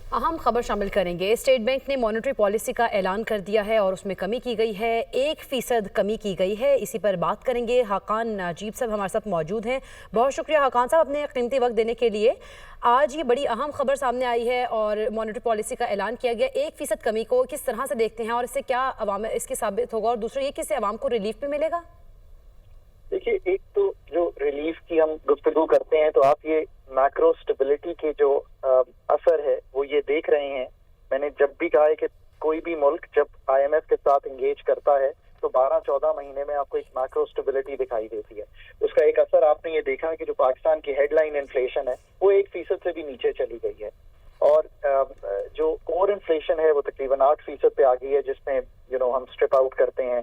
अहम खबर शामिल करेंगे। स्टेट बैंक ने मॉनेटरी पॉलिसी का ऐलान कर दिया है और उसमें कमी की गई है, 1% कमी की गई है। इसी पर बात करेंगे। हाकान नाजीब साहब हमारे साथ मौजूद हैं। बहुत शुक्रिया हाकान साहब अपने कीमती वक्त देने के लिए। आज ये बड़ी अहम खबर सामने आई है और मॉनेटरी पॉलिसी का ऐलान किया गया। 1% कमी को किस तरह से देखते हैं और इससे क्या अवाम इसके साबित होगा, और दूसरा ये किससे अवाम को रिलीफ भी मिलेगा? देखिए, एक तो जो रिलीफ की हम गुफ्तगू करते हैं तो आप ये मैक्रो स्टेबिलिटी के जो असर है वो ये देख रहे हैं। मैंने जब भी कहा है कि कोई भी मुल्क जब आईएमएफ के साथ इंगेज करता है तो 12-14 महीने में आपको एक मैक्रो स्टेबिलिटी दिखाई देती है। उसका एक असर आपने ये देखा है कि जो पाकिस्तान की हेडलाइन इन्फ्लेशन है वो 1% से भी नीचे चली गई है और जो कोर इन्फ्लेशन है वो तकरीबन 8% पे आ गई है, जिसमें हम स्ट्रिप आउट करते हैं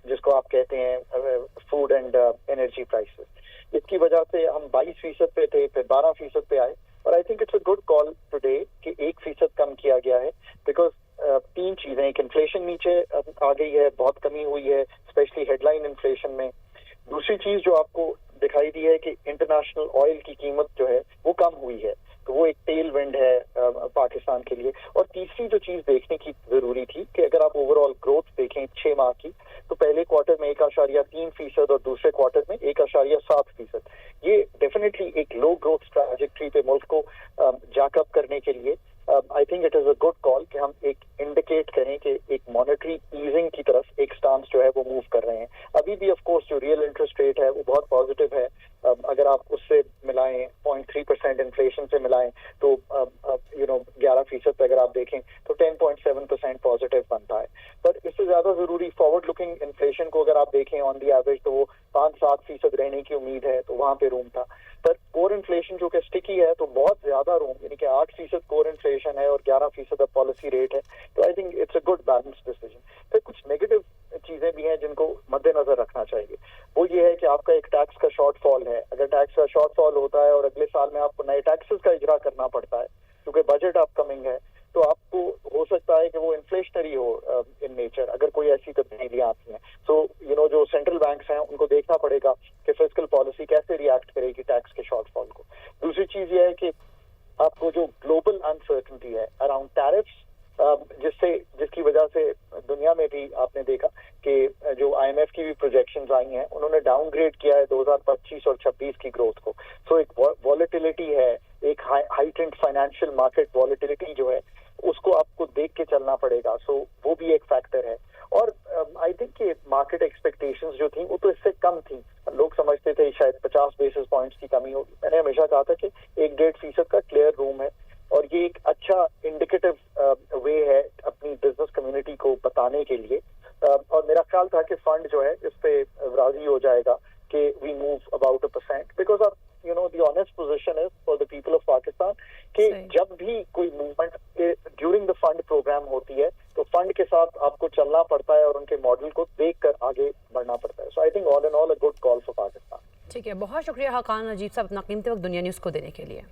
जिसको आप कहते हैं फूड एंड एनर्जी प्राइसेस। इसकी वजह से हम 22% पे थे, फिर 12% पे आए और I think it's a good call today कि 1% कम किया गया है। बिकॉज तीन चीजें, एक इन्फ्लेशन नीचे आ गई है, बहुत कमी हुई है स्पेशली हेडलाइन इन्फ्लेशन में। दूसरी चीज जो आपको दिखाई दी है कि इंटरनेशनल ऑयल की कीमत जो है वो कम हुई है, तो वो एक टेल विंड है पाकिस्तान के लिए। और तीसरी जो चीज देखने की जरूरी थी कि अगर आप ओवरऑल ग्रोथ देखें 6 माह की, तो पहले क्वार्टर में 1.3% और दूसरे क्वार्टर में 1.7%। ये डेफिनेटली एक लो ग्रोथ ट्रैजेक्टरी पे मुल्क को जैकअप करने के लिए I think it is a good call कि हम एक इंडिकेट करें कि एक मॉनेटरी ईजिंग की तरफ एक स्टांस जो है वो मूव कर रहे हैं। अभी भी ऑफ कोर्स जो रियल इंटरेस्ट रेट है वो बहुत पॉजिटिव है। अगर आप उससे मिलाएं 0.3% इन्फ्लेशन से मिलाएं तो 11% पे अगर आप देखें तो 10.7% पॉजिटिव बनता है। पर इससे ज्यादा जरूरी फॉरवर्ड लुकिंग इन्फ्लेशन को अगर आप देखें ऑन दी एवरेज तो वो 5-7% रहने की उम्मीद है, तो वहां पे रूम था। पर कोर इन्फ्लेशन जो कि स्टिकी है तो बहुत ज्यादा रूम, यानी कि 8% कोर इन्फ्लेशन है और 11% पॉलिसी रेट है, तो I think it's a good balance decision. फिर कुछ नेगेटिव चीजें भी हैं जिनको मद्देनजर रखना चाहिए। वो ये है कि आपका एक टैक्स का शॉर्टफॉल है। अगर टैक्स का शॉर्टफॉल होता है और अगले साल में आपको नए टैक्सेस का इजरा करना पड़ता है क्योंकि बजट अपकमिंग है, तो आपको हो सकता है कि वो इन्फ्लेशनरी हो इन नेचर, अगर कोई ऐसी तब्दीलियां आती हैं। सो जो सेंट्रल बैंक्स हैं उनको देखना पड़ेगा कि फिस्कल पॉलिसी कैसे रिएक्ट करेगी टैक्स के शॉर्टफॉल को। दूसरी चीज ये है कि आपको जो ग्लोबल अनसर्टनिटी है अराउंड टैरिफ्स, जिसकी वजह से दुनिया में भी आपने देखा कि जो आईएमएफ की भी प्रोजेक्शंस आई हैं उन्होंने डाउनग्रेड किया है 2025 और 26 की ग्रोथ को। सो एक वॉलेटिलिटी है, एक हाइटेंड फाइनेंशियल मार्केट वॉलेटिलिटी जो है उसको आपको देख के चलना पड़ेगा। सो वो भी एक फैक्टर है। और आई थिंक कि मार्केट एक्सपेक्टेशंस जो थी वो तो इससे कम थी। लोग समझते थे शायद 50 बेसिस पॉइंट्स की कमी होगी। मैंने हमेशा कहा था कि 1-1.5% का क्लियर रूम है और ये एक अच्छा इंडिकेटिव वे है अपनी बिजनेस कम्युनिटी को बताने के लिए। और मेरा ख्याल था कि फंड जो है इस पे राजी हो जाएगा कि we move about 1%, because of the honest position is for the people of Pakistan कि जब भी कोई movement during the fund program होती है तो फंड के साथ आपको चलना पड़ता है और उनके मॉडल को देखकर आगे बढ़ना पड़ता है। So I think all in all a good call for Pakistan. ठीक है, बहुत शुक्रिया हाकान नाजीब साहब अपना कीमती वक्त दुनिया न्यूज़ को देने के लिए।